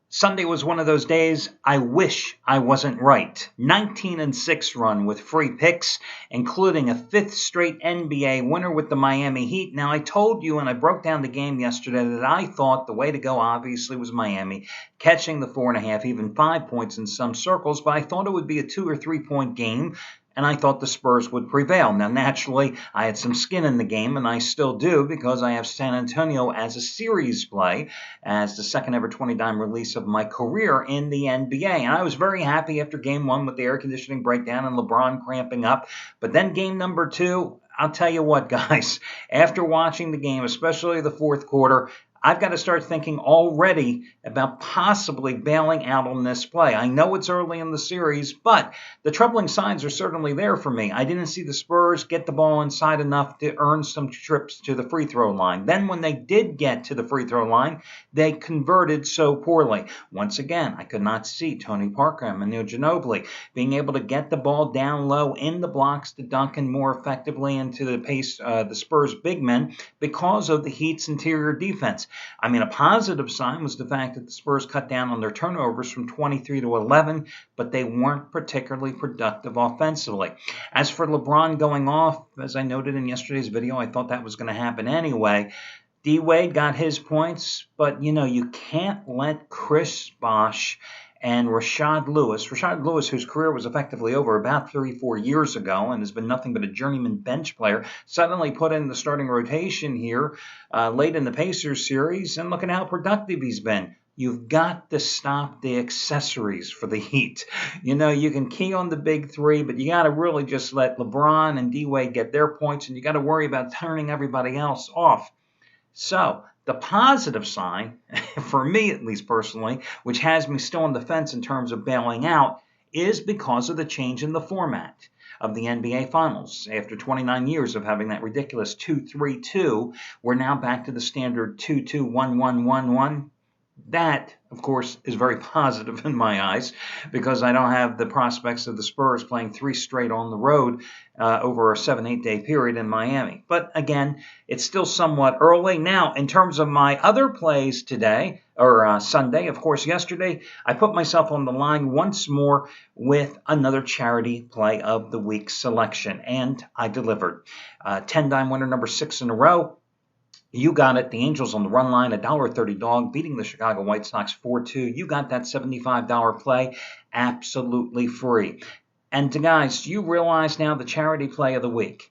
Sunday was one of those days I wish I wasn't right. 19-6 run with free picks, including a fifth straight NBA winner with the Miami Heat. Now, I told you and I broke down the game yesterday that I thought the way to go obviously was Miami, catching the 4.5, even 5 points in some circles, but I thought it would be a 2 or 3 point game, and I thought the Spurs would prevail. Now, naturally, I had some skin in the game, and I still do because I have San Antonio as a series play, as the second ever 20-dime release of my career in the NBA. And I was very happy after game one with the air conditioning breakdown and LeBron cramping up. But then game number two, I'll tell you what, guys, after watching the game, especially the fourth quarter, I've got to start thinking already about possibly bailing out on this play. I know it's early in the series, but the troubling signs are certainly there for me. I didn't see the Spurs get the ball inside enough to earn some trips to the free throw line. Then when they did get to the free throw line, they converted so poorly. Once again, I could not see Tony Parker and Manu Ginobili being able to get the ball down low in the blocks to Duncan more effectively into the Spurs big men because of the Heat's interior defense. I mean, a positive sign was the fact that the Spurs cut down on their turnovers from 23 to 11, but they weren't particularly productive offensively. As for LeBron going off, as I noted in yesterday's video, I thought that was going to happen anyway. D-Wade got his points, but, you can't let Chris Bosh and Rashard Lewis, whose career was effectively over about 34 years ago and has been nothing but a journeyman bench player, suddenly put in the starting rotation here late in the Pacers series, and look at how productive he's been. You've got to stop the accessories for the Heat. You can key on the big three, but you got to really just let LeBron and D-Wade get their points, and you got to worry about turning everybody else off. So, the positive sign, for me at least personally, which has me still on the fence in terms of bailing out, is because of the change in the format of the NBA Finals. After 29 years of having that ridiculous 2-3-2, we're now back to the standard 2-2-1-1-1-1. That, of course, is very positive in my eyes because I don't have the prospects of the Spurs playing three straight on the road over a 7-8 day period in Miami. But again, it's still somewhat early. Now, in terms of my other plays today, or Sunday, of course, yesterday, I put myself on the line once more with another charity play of the week selection, and I delivered. 10-dime winner number 6 in a row. You got it. The Angels on the run line, $1.30 dog, beating the Chicago White Sox 4-2. You got that $75 play absolutely free. And guys, you realize now the charity play of the week.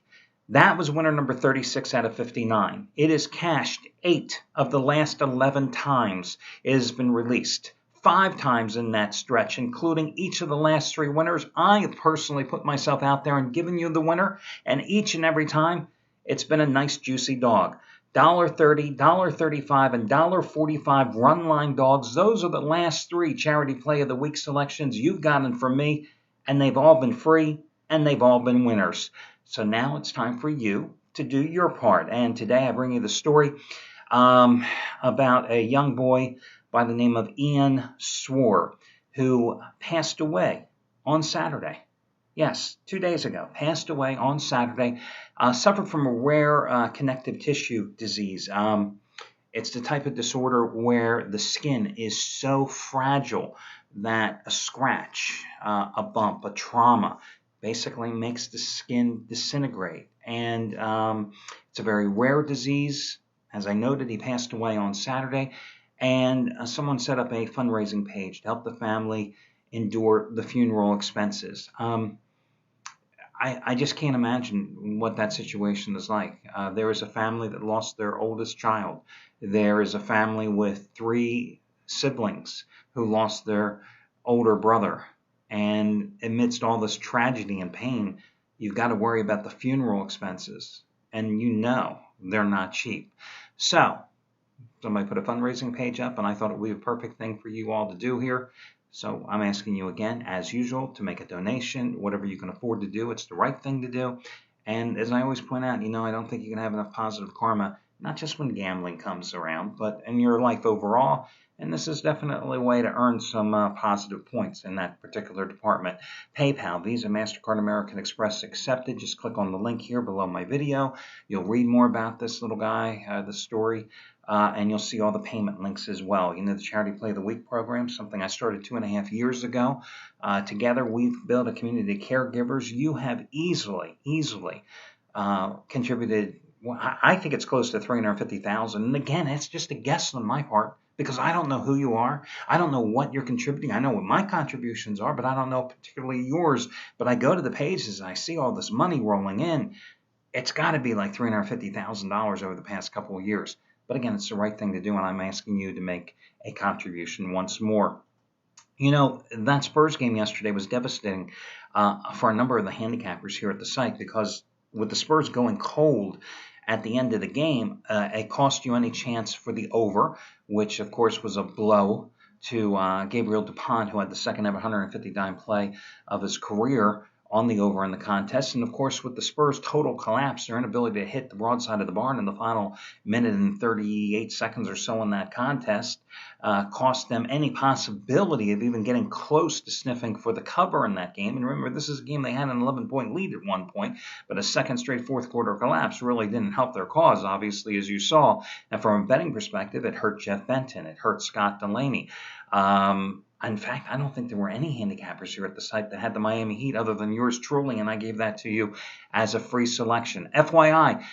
That was winner number 36 out of 59. It is cashed 8 of the last 11 times it has been released. 5 times in that stretch, including each of the last 3 winners. I have personally put myself out there and given you the winner, and each and every time, it's been a nice juicy dog. $1.30, $1.35, and $1.45 run line dogs. Those are the last 3 charity play of the week selections you've gotten from me, and they've all been free, and they've all been winners. So now it's time for you to do your part. And today I bring you the story about a young boy by the name of Ian Swore, who passed away on Saturday. Yes, 2 days ago, passed away on Saturday, suffered from a rare connective tissue disease. It's the type of disorder where the skin is so fragile that a scratch, a bump, a trauma basically makes the skin disintegrate. And it's a very rare disease. As I noted, he passed away on Saturday, and someone set up a fundraising page to help the family endure the funeral expenses. I just can't imagine what that situation is like. There is a family that lost their oldest child. There is a family with 3 siblings who lost their older brother. And amidst all this tragedy and pain, you've got to worry about the funeral expenses. And they're not cheap. So, somebody put a fundraising page up, and I thought it would be a perfect thing for you all to do here. So I'm asking you again, as usual, to make a donation, whatever you can afford to do. It's the right thing to do. And as I always point out, I don't think you can have enough positive karma, not just when gambling comes around, but in your life overall. And this is definitely a way to earn some positive points in that particular department. PayPal, Visa, MasterCard, American Express accepted. Just click on the link here below my video. You'll read more about this little guy, the story and you'll see all the payment links as well. You know, the Charity Play of the Week program, something I started 2.5 years ago. Together, we've built a community of caregivers. You have easily contributed. Well, I think it's close to $350,000. And again, it's just a guess on my part because I don't know who you are. I don't know what you're contributing. I know what my contributions are, but I don't know particularly yours. But I go to the pages and I see all this money rolling in. It's got to be like $350,000 over the past couple of years. But again, it's the right thing to do, and I'm asking you to make a contribution once more. You know, that Spurs game yesterday was devastating for a number of the handicappers here at the site because with the Spurs going cold at the end of the game, it cost you any chance for the over, which, of course, was a blow to Gabriel Dupont, who had the second ever 150-dime play of his career on the over in the contest. And, of course, with the Spurs' total collapse, their inability to hit the broadside of the barn in the final minute and 38 seconds or so in that contest cost them any possibility of even getting close to sniffing for the cover in that game. And remember, this is a game they had an 11-point lead at one point, but a second straight fourth-quarter collapse really didn't help their cause, obviously, as you saw. And from a betting perspective, it hurt Jeff Benton. It hurt Scott Delaney. In fact, I don't think there were any handicappers here at the site that had the Miami Heat other than yours truly, and I gave that to you as a free selection. FYI,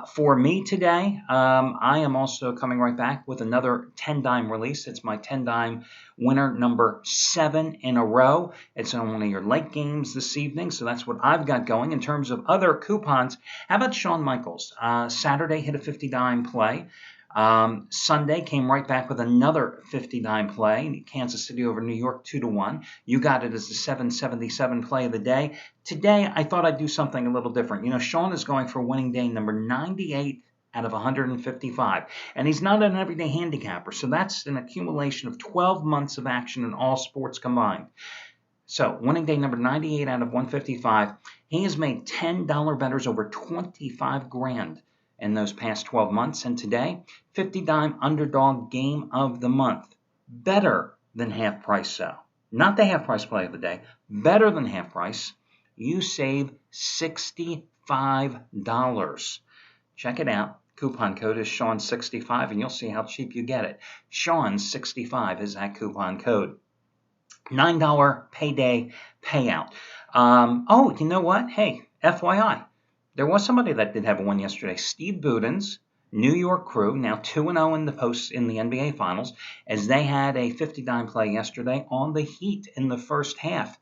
for me today, I am also coming right back with another 10-dime release. It's my 10-dime winner number 7 in a row. It's on one of your late games this evening, so that's what I've got going. In terms of other coupons, how about Shawn Michaels? Saturday hit a 50-dime play. Sunday came right back with another 50-dime play. Kansas City over New York 2-1. You got it as the 777 play of the day. Today, I thought I'd do something a little different. You know, Sean is going for winning day number 98 out of 155. And he's not an everyday handicapper, so that's an accumulation of 12 months of action in all sports combined. So, winning day number 98 out of 155. He has made $10 bettors over 25 grand in those past 12 months. And today, 50-dime underdog game of the month. Better than half price, so. Not the half price play of the day. Better than half price. You save $65. Check it out. Coupon code is Sean65, and you'll see how cheap you get it. Sean65 is that coupon code. $9 payday payout. Oh, you know what? Hey, FYI. There was somebody that did have a win yesterday. Steve Budin's New York Crew, now 2-0 in the NBA Finals, as they had a 50-dime play yesterday on the Heat in the first half.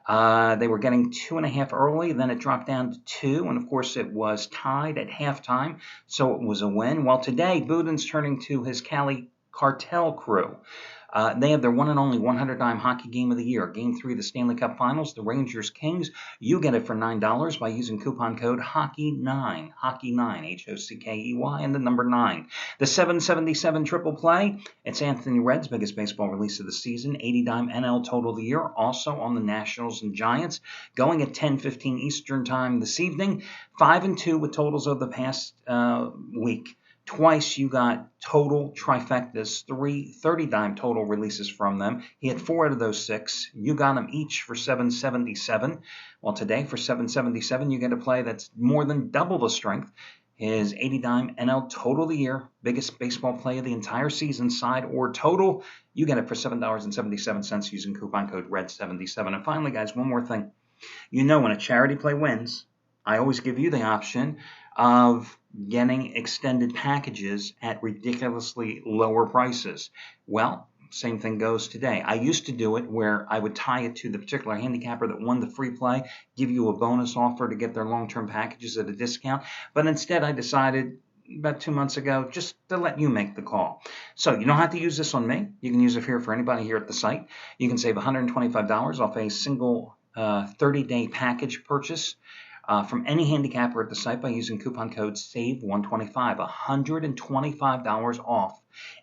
They were getting 2.5 early, then it dropped down to 2, and of course it was tied at halftime, so it was a win. Well, today, Budin's turning to his Cali Cartel Crew. They have their one and only 100-dime hockey game of the year. Game 3 of the Stanley Cup Finals, the Rangers-Kings. You get it for $9 by using coupon code HOCKEY9, HOCKEY9, HOCKEY, and the number 9. The 777 triple play, it's Anthony Redd's biggest baseball release of the season, 80-dime NL total of the year, also on the Nationals and Giants, going at 10:15 Eastern Time this evening. 5-2 with totals of the past week. Twice you got total trifectas, 3 30-dime total releases from them. He had 4 out of those 6. You got them each for $777. Well, today for $777, you get a play that's more than double the strength. His 80-dime NL total of the year, biggest baseball play of the entire season, side or total. You get it for $7.77 using coupon code RED77. And finally, guys, one more thing. You know when a charity play wins, I always give you the option of getting extended packages at ridiculously lower prices. Well, same thing goes today. I used to do it where I would tie it to the particular handicapper that won the free play, give you a bonus offer to get their long-term packages at a discount. But instead, I decided about 2 months ago just to let you make the call. So you don't have to use this on me. You can use it here for anybody here at the site. You can save $125 off a single 30-day package purchase from any handicapper at the site by using coupon code SAVE125, $125 off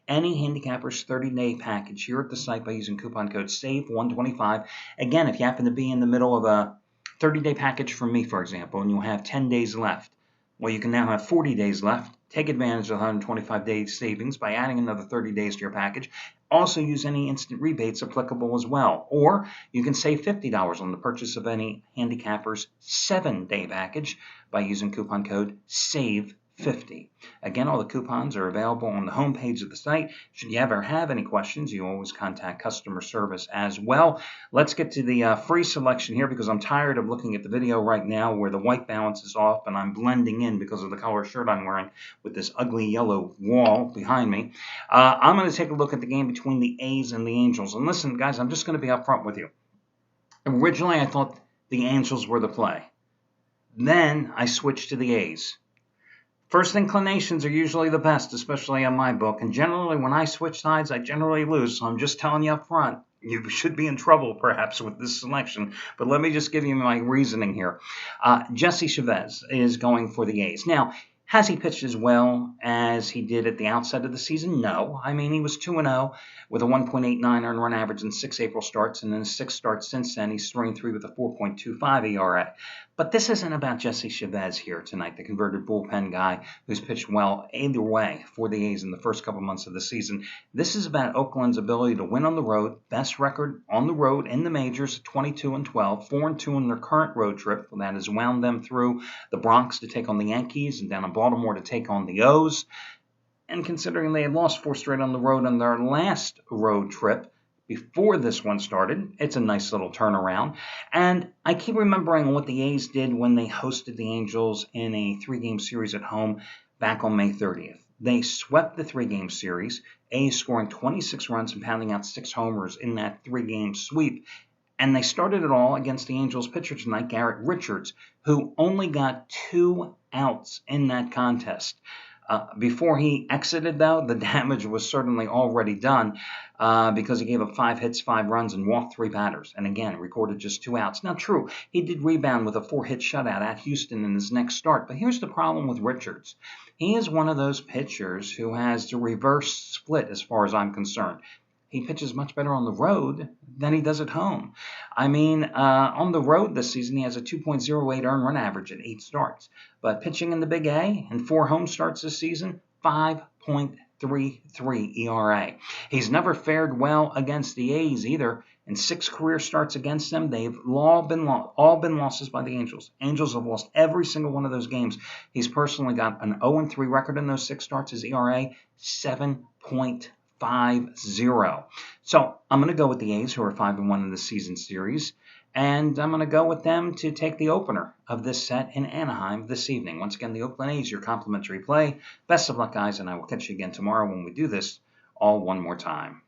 any handicapper's 30-day package here at the site by using coupon code SAVE125. Again, if you happen to be in the middle of a 30-day package from me, for example, and you have 10 days left, well, you can now have 40 days left. Take advantage of 125-day savings by adding another 30 days to your package. Also use any instant rebates applicable as well. Or you can save $50 on the purchase of any handicapper's 7-day package by using coupon code SAVE50. 50. Again, all the coupons are available on the homepage of the site. Should you ever have any questions, you always contact customer service as well. Let's get to the free selection here because I'm tired of looking at the video right now where the white balance is off and I'm blending in because of the color shirt I'm wearing with this ugly yellow wall behind me. I'm going to take a look at the game between the A's and the Angels. And listen, guys, I'm just going to be upfront with you. Originally, I thought the Angels were the play. Then I switched to the A's. First inclinations are usually the best, especially on my book. And generally, when I switch sides, I generally lose. So I'm just telling you up front, you should be in trouble, perhaps, with this selection. But let me just give you my reasoning here. Jesse Chavez is going for the A's. Now, has he pitched as well as he did at the outset of the season? No. I mean, he was 2-0 with a 1.89 earned run average in 6 April starts, and in 6 starts since then, he's 3-3 with a 4.25 ERA. But this isn't about Jesse Chavez here tonight, the converted bullpen guy who's pitched well either way for the A's in the first couple months of the season. This is about Oakland's ability to win on the road, best record on the road in the majors, 22-12, 4-2 in their current road trip. That has wound them through the Bronx to take on the Yankees and down in Baltimore to take on the O's. And considering they had lost 4 straight on the road on their last road trip before this one started, it's a nice little turnaround. And I keep remembering what the A's did when they hosted the Angels in a 3-game series at home back on May 30th. They swept the 3-game series, A's scoring 26 runs and pounding out 6 homers in that 3-game sweep. And they started it all against the Angels pitcher tonight, Garrett Richards, who only got 2 outs in that contest. Before he exited, though, the damage was certainly already done because he gave up 5 hits, 5 runs, and walked 3 batters. And again, recorded just 2 outs. Now, true, he did rebound with a 4-hit shutout at Houston in his next start. But here's the problem with Richards. He is one of those pitchers who has the reverse split as far as I'm concerned. He pitches much better on the road than he does at home. I mean, on the road this season, he has a 2.08 earned run average at 8 starts. But pitching in the Big A and 4 home starts this season, 5.33 ERA. He's never fared well against the A's either. In 6 career starts against them, they've all been losses by the Angels. Angels have lost every single one of those games. He's personally got an 0-3 record in those 6 starts. His ERA, 7.50. So I'm going to go with the A's, who are 5-1 in the season series, and I'm going to go with them to take the opener of this set in Anaheim this evening. Once again, the Oakland A's, your complimentary play. Best of luck, guys, and I will catch you again tomorrow when we do this all one more time.